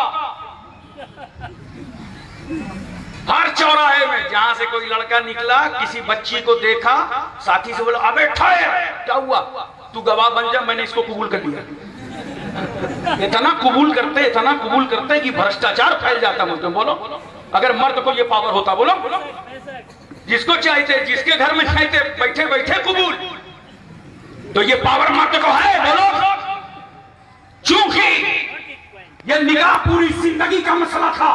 हर चौराहे में जहां से कोई लड़का निकला, किसी बच्ची को देखा, साथी से बोला अबे ठहर, क्या हुआ, तू गवाह बन जा, मैंने इसको कबूल कर लिया। इतना कबूल करते कि भ्रष्टाचार फैल जाता मुझे। बोलो अगर मर्द को ये पावर होता, बोलो जिसको चाहते, जिसके घर में चाहते, बैठे बैठे कबूल, तो ये पावर मर्द को है। बोलो चूंकि ये निकाह पूरी जिंदगी का मसला था,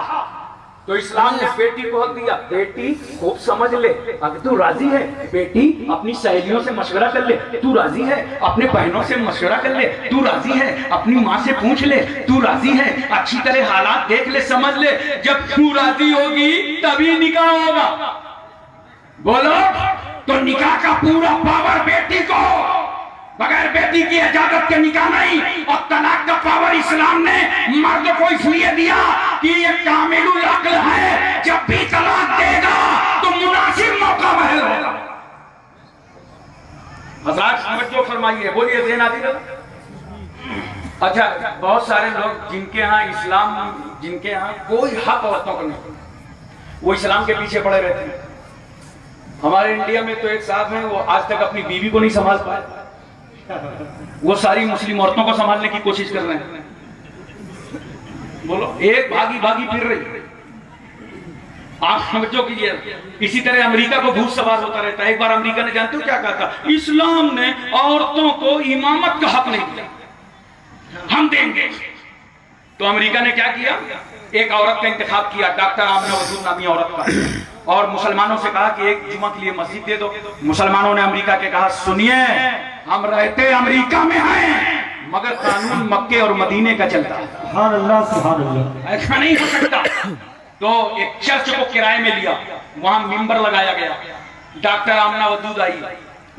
तो इस्लाम ने बेटी को हक दिया, बेटी खूब समझ ले, अगर तू राजी है, बेटी अपनी सहेलियों से मशवरा कर ले, तू राजी है, अपने बहनों से मशवरा कर ले, तू राजी है, अपनी माँ से पूछ ले, तू राजी है, अच्छी तरह हालात देख ले, समझ ले, जब तू राजी होगी तभी निकाह होगा। बोलो तो निकाह का पूरा पावर बेटी को, बगैर बेटी की इजाजत के निकाह नहीं। और तलाक का पावर इस्लाम ने मर्द को इसलिए दिया कि ये कामिलुल अक्ल है, जब भी तलाक देगा तो मुनासिब मौका महल होगा। हज़रात तवज्जो फरमाइए, बोलिए ज़ेन आदि। अच्छा, बहुत सारे लोग जिनके यहाँ इस्लाम, जिनके यहाँ कोई हक औरतों को नहीं, वो इस्लाम के पीछे पड़े रहते हैं। हमारे इंडिया में तो एक साहब हैं, वो आज तक अपनी बीवी को नहीं संभाल पाए, वो सारी मुस्लिम औरतों को संभालने की कोशिश कर रहे हैं। बोलो एक भागी भागी फिर रही। आप समझो कीजिए, इसी तरह अमेरिका को भूत सवार होता रहता है। एक बार अमेरिका ने, जानते हो क्या कहा था, इस्लाम ने औरतों को इमामत का हक नहीं दिया, हम देंगे। तो अमेरिका ने क्या किया, एक औरत का इंतखाब किया, डॉक्टर आमना वदूद नामी औरत का, और मुसलमानों से कहा कि एक जुमा के लिए मस्जिद दे दो। मुसलमानों ने अमेरिका के कहा, सुनिए हम रहते अमेरिका में हैं, मगर कानून मक्के और मदीने का चलता है, सुभान अल्लाह, सुभान अल्लाह, ऐसा नहीं हो सकता। तो एक चर्च को किराए में लिया, वहां मिंबर लगाया गया, डॉक्टर आमना वदूद आई,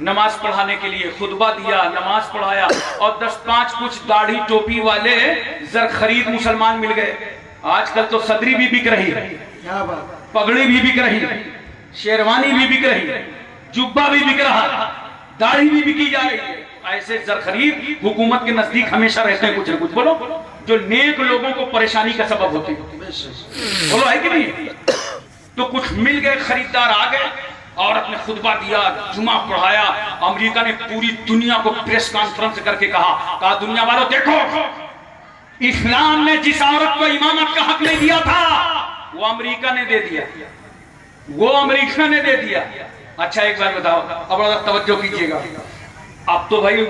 नमाज पढ़ाने के लिए खुतबा दिया, नमाज पढ़ाया, और 10-5 कुछ दाढ़ी टोपी वाले जर खरीद मुसलमान मिल गए। आजकल तो सदरी भी बिक रही है, पगड़ी भी बिक रही, शेरवानी भी बिक रही, जुब्बा भी बिक रहा, दाढ़ी भी बिकी जा रही है। ऐसे जरखरीद हुकूमत के नजदीक हमेशा रहते हैं कुछ न कुछ, बोलो जो नेक लोगों को परेशानी का सबब होते हैं, बोलो है कि नहीं। तो कुछ मिल गए, खरीदार आ गए, औरत ने खुतबा दिया, जुमा पढ़ाया। अमेरिका ने पूरी दुनिया को प्रेस कॉन्फ्रेंस करके कहा दुनिया वालों देखो, इस्लाम ने जिस औरत को इमामत का हक नहीं दिया था, वो अमेरिका ने दे दिया, वो अमेरिका ने दे दिया। अच्छा एक बात बताओ, अब बड़ा तवज्जो कीजिएगा, अब तो भाई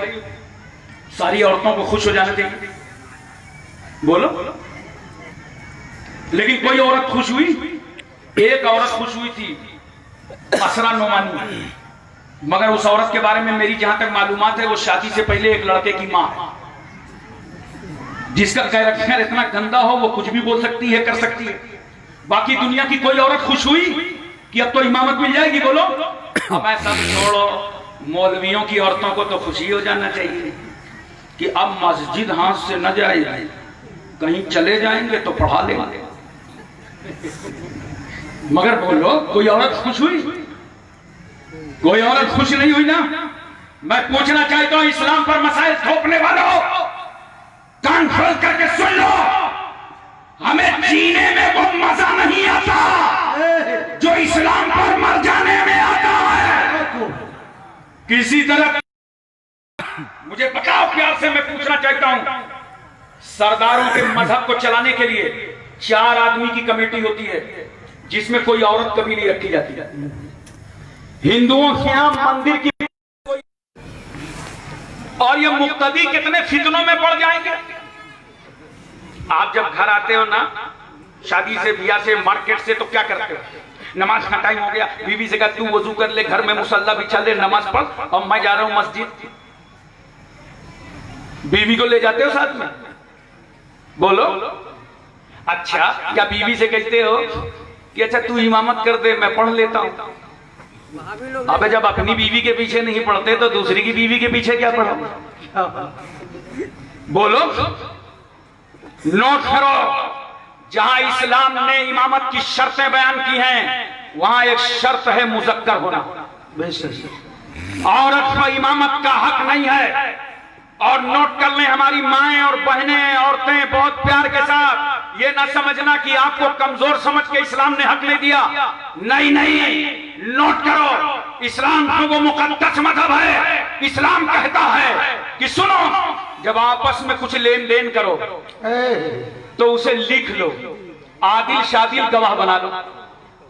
सारी औरतों को खुश हो जाना चाहिए, बोलो, लेकिन कोई औरत खुश हुई? एक औरत खुश हुई थी, असरा नोमानी, मगर उस औरत के बारे में मेरी जहां तक मालूमात है, वो शादी से पहले एक लड़के की मां है, जिसका कैरेक्टर इतना गंदा हो वो कुछ भी बोल सकती है, कर सकती है। बाकी दुनिया की कोई औरत खुश हुई कि अब तो इमामत मिल जाएगी? बोलो। अब ऐसा छोड़ो, मौलवियों की औरतों को तो खुशी हो जाना चाहिए कि अब मस्जिद हाथ से न जाए, कहीं चले जाएंगे तो पढ़ा लेंगे। मगर बोलो कोई औरत खुश हुई? कोई औरत खुश नहीं हुई ना। मैं पूछना चाहता हूं, इस्लाम पर मसाइल थोपने वालों, कान खोल करके सुन लो, हमें जीने में वो मजा नहीं आता जो इस्लाम पर मर जाने में आता है। किसी तरह मुझे बताओ, प्यार से मैं पूछना चाहता हूं, सरदारों के मजहब को चलाने के लिए 4 आदमी की कमेटी होती है, जिसमें कोई औरत कभी नहीं रखी जाती। हिंदुओं के यहां मंदिर की, और ये मुक्तदी कितने फितनों में पड़ जाएंगे। आप जब घर आते हो ना, शादी से, बियाह से, मार्केट से, तो क्या करते हो? नमाज का टाइम हो गया, बीवी से कहते तू वजू कर ले, घर में मुसल्ला बिछा ले, नमाज पढ़, और मैं जा रहा हूं मस्जिद। बीवी को ले जाते हो साथ में? बोलो। अच्छा, क्या बीवी से कहते हो कि अच्छा तू इमामत कर दे, मैं पढ़ लेता हूं? अबे जब अपनी बीवी के पीछे नहीं पढ़ते तो दूसरी की बीवी के पीछे क्या पढ़ो? बोलो। नोट करो, जहां इस्लाम ने इमामत की शर्तें बयान की हैं, वहां एक शर्त है मुज़क्कर होना। औरत को इमामत का हक नहीं है। और नोट कर लें, हमारी माएं और बहनें, औरतें बहुत प्यार के साथ, ये ना समझना कि आपको कमजोर समझ के इस्लाम ने हक नहीं दिया। नहीं नहीं, नोट करो, इस्लाम तो वो मुकद्दस मजहब है। इस्लाम कहता है कि सुनो, जब आपस में कुछ लेन देन करो तो उसे लिख लो, आदिल शादिल गवाह बना लो,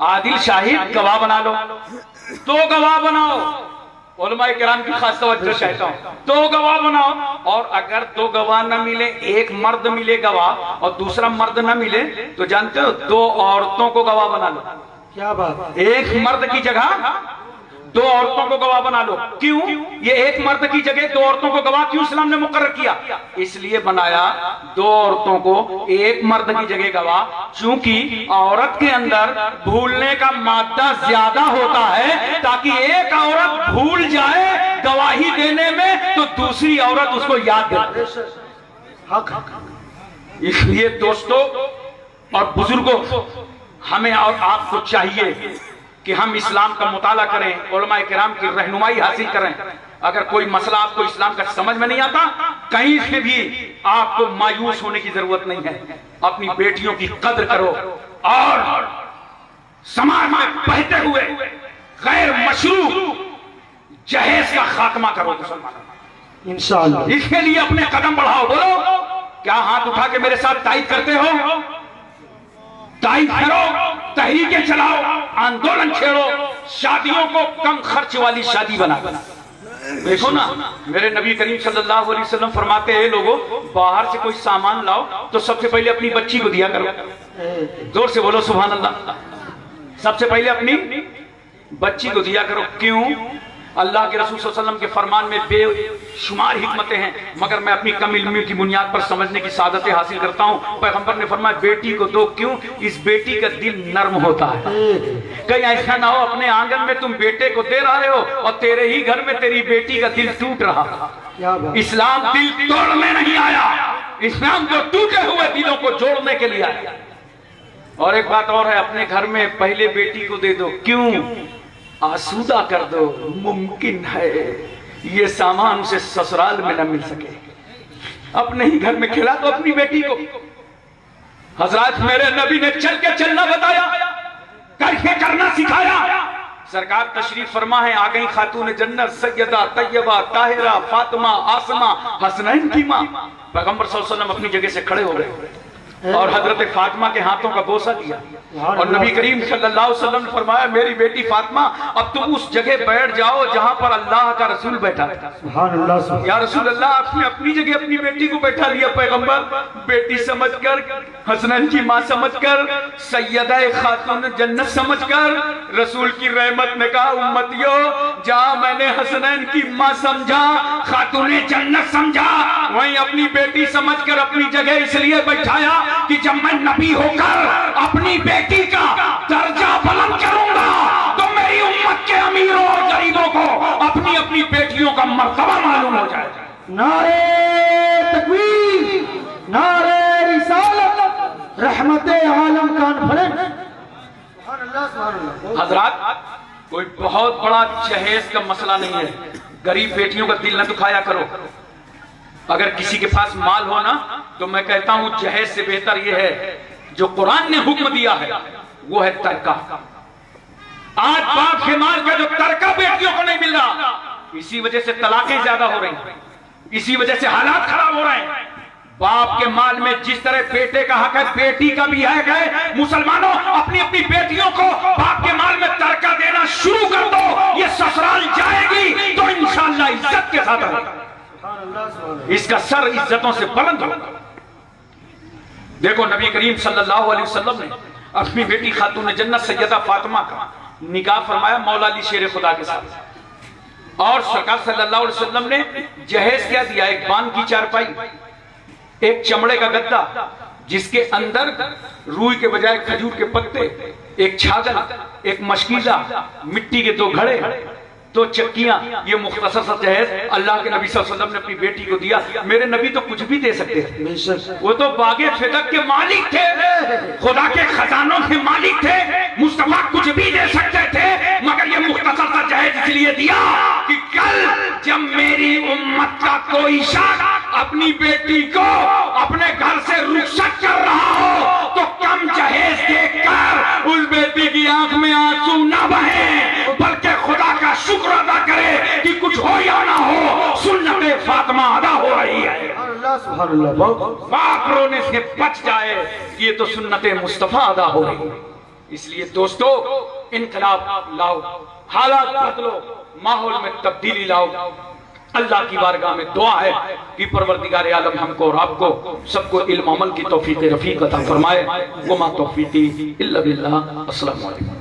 आदिल शाहिद गवाह बना लो। तो गवाह बनाओ, उलमाए किराम की खास तवज्जो चाहता हूं, तो गवाह बनाओ। और अगर दो गवाह न मिले, एक मर्द मिले गवाह और दूसरा मर्द न मिले, तो जानते हो, दो औरतों को गवाह बना लो। क्या बात, एक मर्द की जगह दो औरतों को गवाह बना लो। क्यों? ये एक मर्द की जगह दो औरतों को गवाह क्यों इस्लाम ने मुकर्रर किया? इसलिए बनाया दो औरतों को एक मर्द की जगह गवाह, क्योंकि औरत के अंदर भूलने का मादा ज्यादा होता है, ताकि एक औरत भूल जाए गवाही देने में तो दूसरी औरत उसको याद दे। इसलिए दोस्तों और बुजुर्गों, हमें और आपको चाहिए कि हम इस्लाम का मुताला करें, उलमाए किराम की रहनुमाई हासिल करें। अगर कोई मसला आपको इस्लाम का समझ में नहीं आता, कहीं से भी आपको मायूस होने की जरूरत नहीं है। अपनी बेटियों की कद्र करो और समाज में बहते हुए गैर मशरू जहेज का खात्मा करो मुसलमानों। इंशाअल्लाह इसके लिए अपने कदम बढ़ाओ। बोलो, क्या हाथ उठा के मेरे साथ तायद करते हो? तायद करो, तहरीकें चलाओ, आंदोलन छेड़ो, शादियों को कम खर्च वाली शादी बना। देखो ना, मेरे नबी करीम सल्लल्लाहु अलैहि वसल्लम फरमाते हैं, लोगों बाहर से कोई सामान लाओ तो सबसे पहले अपनी बच्ची को दिया करो। जोर से बोलो सुभान अल्लाह। सबसे पहले अपनी बच्ची को दिया करो। क्यों? अल्लाह के रसूल सल्लल्लाहु अलैहि वसल्लम के फरमान में बेशुमार हिकमतें हैं, मगर मैं अपनी कम इल्मी की बुनियाद पर समझने की सादतें हासिल करता हूँ। पैगंबर ने फरमाया, बेटी को दो। क्यों? इस बेटी का दिल नर्म होता है। कहीं ऐसा ना हो अपने आंगन में तुम बेटे को दे रहे हो और तेरे ही घर में तेरी बेटी का दिल टूट रहा। इस्लाम दिल तोड़ने नहीं आया, इस्लाम तो टूटे हुए दिलों को जोड़ने के लिए आया। और एक बात और है, अपने घर में पहले बेटी को दे दो। क्यों? आसूदा कर दो। मुमकिन है ये सामान उसे ससुराल में न मिल सके। अपने ही घर में खिला दो अपनी बेटी को। हजरत मेरे नबी ने चल के चलना बताया, करके करना सिखाया। सरकार तशरीफ फरमा है, आ गई खातून जन्नत सैयदा तैयबा ताहिरा फातिमा आसमा हसनैन की मां। पैगंबर सल्लल्लाहु अलैहि वसल्लम अपनी जगह से खड़े हो गए और हजरत फातिमा के हाथों का बोसा दिया। और नबी करीम सल्लल्लाहु अलैहि वसल्लम ने फरमाया, मेरी बेटी फातिमा, अब तुम उस जगह बैठ जाओ जहां पर अल्लाह का रसूल बैठा है। या रसूल अल्लाह, आपने अपनी जगह अपनी बेटी को बैठा लिया। पैगंबर बेटी समझकर, हसनैन की मां समझकर, सैयदा खातून जन्नत समझकर रसूल की रहमत ने कहा, उम्मतियों जहां मैंने हसनैन की मां समझा, खातून जन्नत समझा, वहीं अपनी बेटी समझकर अपनी जगह इसलिए बैठाया कि जब मैं नबी होकर अपनी बेटी का दर्जा बुलंद करूंगा तो मेरी उम्मत के अमीरों और गरीबों को अपनी अपनी बेटियों का मर्तबा मालूम हो जाएगा। नारे तकबीर, नारे रिसालत, रहमते आलम कॉन्फ्रेंस। हजरात, कोई बहुत बड़ा जहेज का मसला नहीं है। गरीब बेटियों का दिल न दुखाया करो। अगर किसी के पास माल हो ना, तो मैं कहता हूं जहेज से बेहतर यह है जो कुरान ने हुक्म दिया है, वो है तरका। आज बाप के माल का जो तरका बेटियों को नहीं मिल रहा, इसी वजह से तलाकें ज्यादा हो रही हैं, इसी वजह से हालात खराब हो रहे हैं। बाप के माल में जिस तरह बेटे का हक है, बेटी का भी हक है। मुसलमानों, अपनी अपनी बेटियों को बाप के माल में तरका देना शुरू कर दो। ये ससुराल जाएगी तो इंशाअल्लाह इज्जत के साथ रहेगा, इसका सर इज्जतों से बुलंद होगा। देखो नबी करीम सल्लल्लाहु अलैहि वसल्लम ने अपनी बेटी खातून जन्नत सैयदा फातिमा का निकाह फरमाया मौला अली शेर खुदा के साथ। और सरकार सल्लल्लाहु अलैहि वसल्लम ने जहेज क्या दिया? एक बान की चारपाई, एक चमड़े का गद्दा जिसके अंदर रूई के बजाय खजूर के पत्ते, एक छागल, एक मशकीजा, मिट्टी के 2 घड़े, 2 चक्कियां। ये मुख्तसर सा जहेज अल्लाह के नबी सल्लल्लाहु अलैहि वसल्लम ने अपनी बेटी को दिया। मेरे नबी तो कुछ भी दे सकते थे, वो तो बागे फिदक के मालिक थे, खुदा के खजानों के मालिक थे। मुस्तफा कुछ भी दे सकते थे, मगर ये मुख्तसर सा जहेज इसलिए दिया कि कल जब मेरी उम्मत का कोई शख्स अपनी बेटी को अपने घर से रुखसत कर रहा हो तो कम जहेज देखकर उस बेटी की आंख में आंसू न बहे, बल्कि खुदा का शुक्र अदा करे कि कुछ हो या ना हो, सुन्नत फातिमा अदा हो रही है। अल्लाह सुभान अल्लाह। पाक रोने से बच जाए कि ये तो सुन्नत मुस्तफा अदा हो रही है। इसलिए दोस्तों, इनकलाब लाओ, हालात बदलो, माहौल में तब्दीली लाओ। अल्लाह की बारगाह में दुआ है कि परवरदिगार आलम हमको और आपको सबको इल्म अमल की तौफीक रफीक अता फरमाए। वमा तौफीकी इल्ला बिल्लाह। अस्सलामु अलैकुम।